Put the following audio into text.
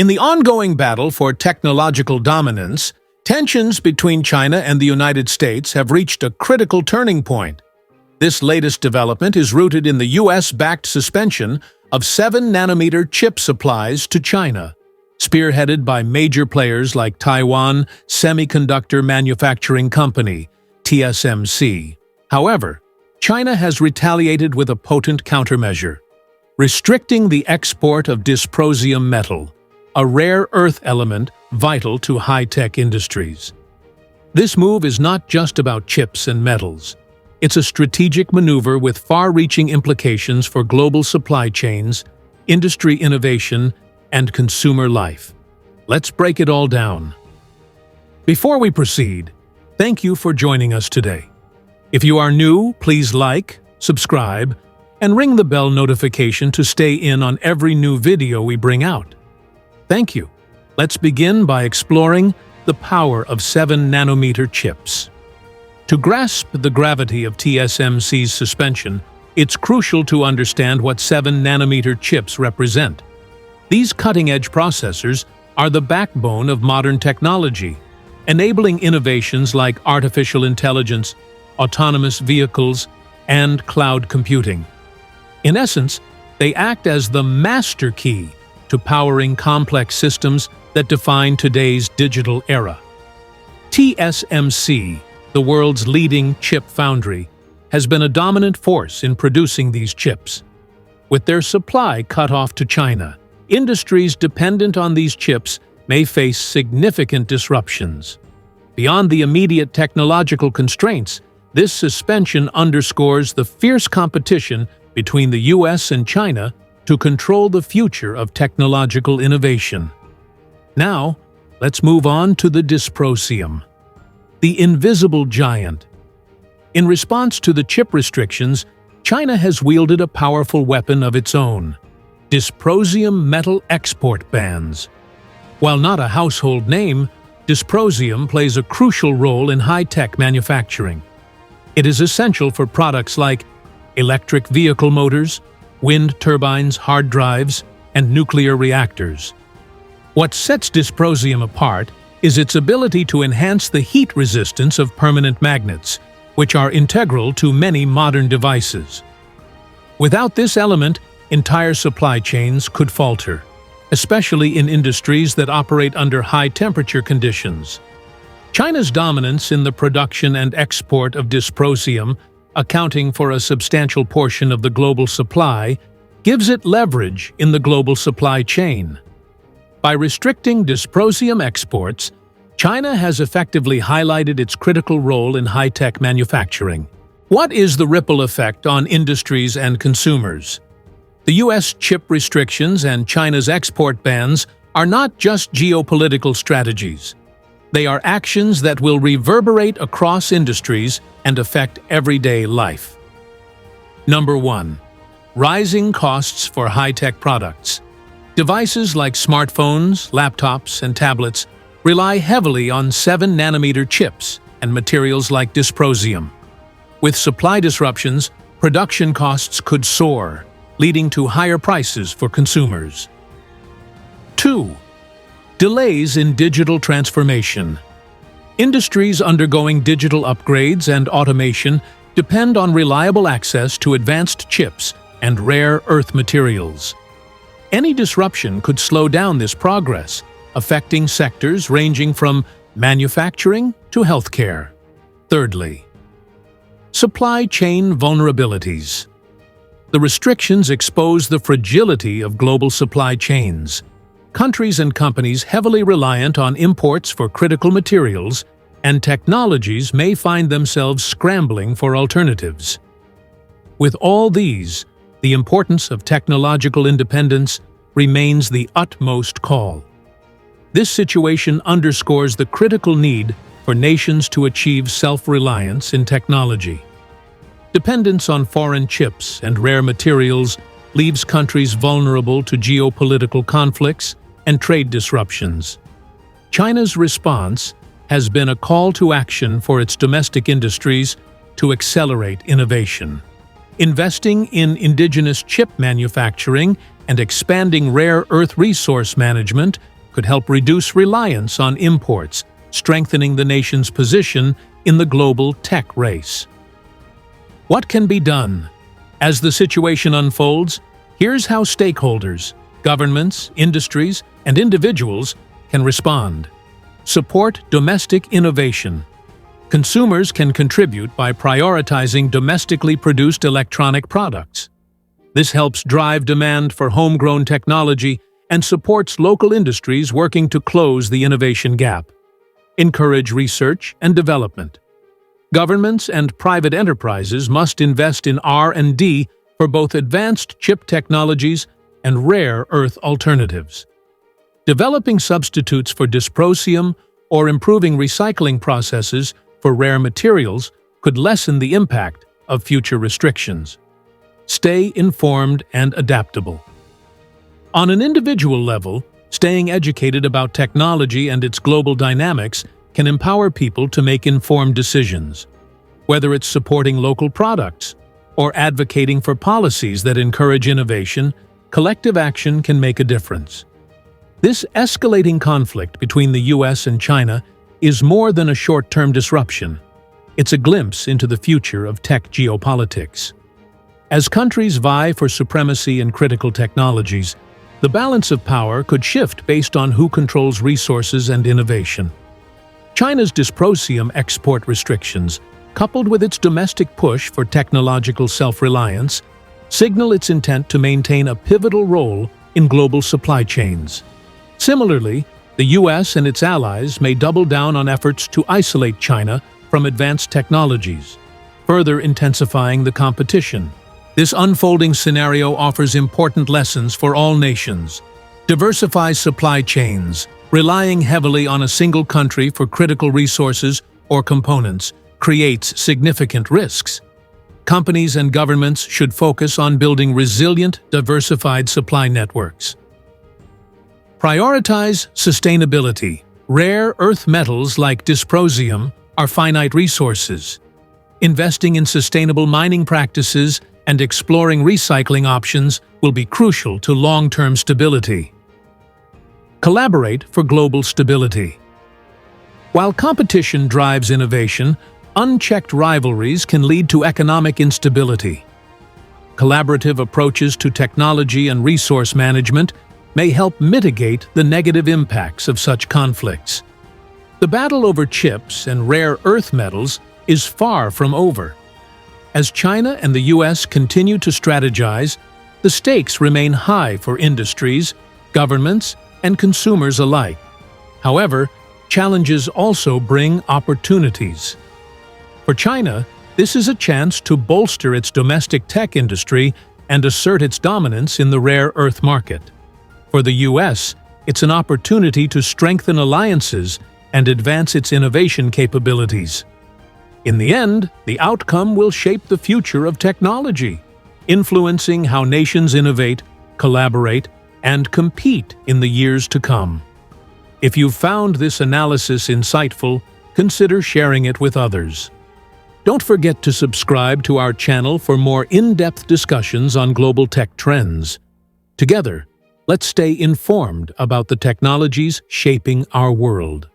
In the ongoing battle for technological dominance, tensions between China and the United States have reached a critical turning point. This latest development is rooted in the US-backed suspension of 7-nanometer chip supplies to China, spearheaded by major players like Taiwan Semiconductor Manufacturing Company, TSMC. However, China has retaliated with a potent countermeasure, restricting the export of dysprosium metal, a rare earth element vital to high-tech industries. This move is not just about chips and metals. It's a strategic maneuver with far-reaching implications for global supply chains, industry innovation, and consumer life. Let's break it all down. Before we proceed, thank you for joining us today. If you are new, please like, subscribe, and ring the bell notification to stay in on every new video we bring out. Thank you. Let's begin by exploring the power of 7-nanometer chips. To grasp the gravity of TSMC's suspension, it's crucial to understand what 7-nanometer chips represent. These cutting-edge processors are the backbone of modern technology, enabling innovations like artificial intelligence, autonomous vehicles, and cloud computing. In essence, they act as the master key to powering complex systems that define today's digital era. TSMC, the world's leading chip foundry, has been a dominant force in producing these chips. With their supply cut off to China, industries dependent on these chips may face significant disruptions. Beyond the immediate technological constraints, this suspension underscores the fierce competition between the US and China to control the future of technological innovation. Now, let's move on to the dysprosium, the invisible giant. In response to the chip restrictions, China has wielded a powerful weapon of its own: dysprosium metal export bans. While not a household name, dysprosium plays a crucial role in high-tech manufacturing. It is essential for products like electric vehicle motors, wind turbines, hard drives, and nuclear reactors. What sets dysprosium apart is its ability to enhance the heat resistance of permanent magnets, which are integral to many modern devices. Without this element, entire supply chains could falter, especially in industries that operate under high-temperature conditions. China's dominance in the production and export of dysprosium, accounting for a substantial portion of the global supply, gives it leverage in the global supply chain. By restricting dysprosium exports, China has effectively highlighted its critical role in high-tech manufacturing. What is the ripple effect on industries and consumers? The US chip restrictions and China's export bans are not just geopolitical strategies. They are actions that will reverberate across industries and affect everyday life. Number 1. Rising costs for high-tech products. Devices like smartphones, laptops, and tablets rely heavily on 7-nanometer chips and materials like dysprosium. With supply disruptions, production costs could soar, leading to higher prices for consumers. 2. Delays in digital transformation. Industries undergoing digital upgrades and automation depend on reliable access to advanced chips and rare earth materials. Any disruption could slow down this progress, affecting sectors ranging from manufacturing to healthcare. Thirdly, supply chain vulnerabilities. The restrictions expose the fragility of global supply chains. Countries and companies heavily reliant on imports for critical materials and technologies may find themselves scrambling for alternatives. With all these, the importance of technological independence remains the utmost call. This situation underscores the critical need for nations to achieve self-reliance in technology. Dependence on foreign chips and rare materials leaves countries vulnerable to geopolitical conflicts and trade disruptions. China's response has been a call to action for its domestic industries to accelerate innovation. Investing in indigenous chip manufacturing and expanding rare earth resource management could help reduce reliance on imports, strengthening the nation's position in the global tech race. What can be done? As the situation unfolds, here's how stakeholders, governments, industries, and individuals can respond. Support domestic innovation. Consumers can contribute by prioritizing domestically produced electronic products. This helps drive demand for homegrown technology and supports local industries working to close the innovation gap. Encourage research and development. Governments and private enterprises must invest in R&D for both advanced chip technologies and rare earth alternatives. Developing substitutes for dysprosium or improving recycling processes for rare materials could lessen the impact of future restrictions. Stay informed and adaptable. On an individual level, staying educated about technology and its global dynamics can empower people to make informed decisions. Whether it's supporting local products or advocating for policies that encourage innovation, collective action can make a difference. This escalating conflict between the US and China is more than a short-term disruption. It's a glimpse into the future of tech geopolitics. As countries vie for supremacy in critical technologies, the balance of power could shift based on who controls resources and innovation. China's dysprosium export restrictions, coupled with its domestic push for technological self-reliance, signal its intent to maintain a pivotal role in global supply chains. Similarly, the US and its allies may double down on efforts to isolate China from advanced technologies, further intensifying the competition. This unfolding scenario offers important lessons for all nations. Diversify supply chains. Relying heavily on a single country for critical resources or components creates significant risks. Companies and governments should focus on building resilient, diversified supply networks. Prioritize sustainability. Rare earth metals like dysprosium are finite resources. Investing in sustainable mining practices and exploring recycling options will be crucial to long-term stability. Collaborate for global stability. While competition drives innovation, unchecked rivalries can lead to economic instability. Collaborative approaches to technology and resource management may help mitigate the negative impacts of such conflicts. The battle over chips and rare earth metals is far from over. As China and the US continue to strategize, the stakes remain high for industries, governments, and consumers alike. However, challenges also bring opportunities. For China, this is a chance to bolster its domestic tech industry and assert its dominance in the rare earth market. For the US, it's an opportunity to strengthen alliances and advance its innovation capabilities. In the end, the outcome will shape the future of technology, influencing how nations innovate, collaborate, and compete in the years to come. If you found this analysis insightful, consider sharing it with others. Don't forget to subscribe to our channel for more in-depth discussions on global tech trends. Together, let's stay informed about the technologies shaping our world.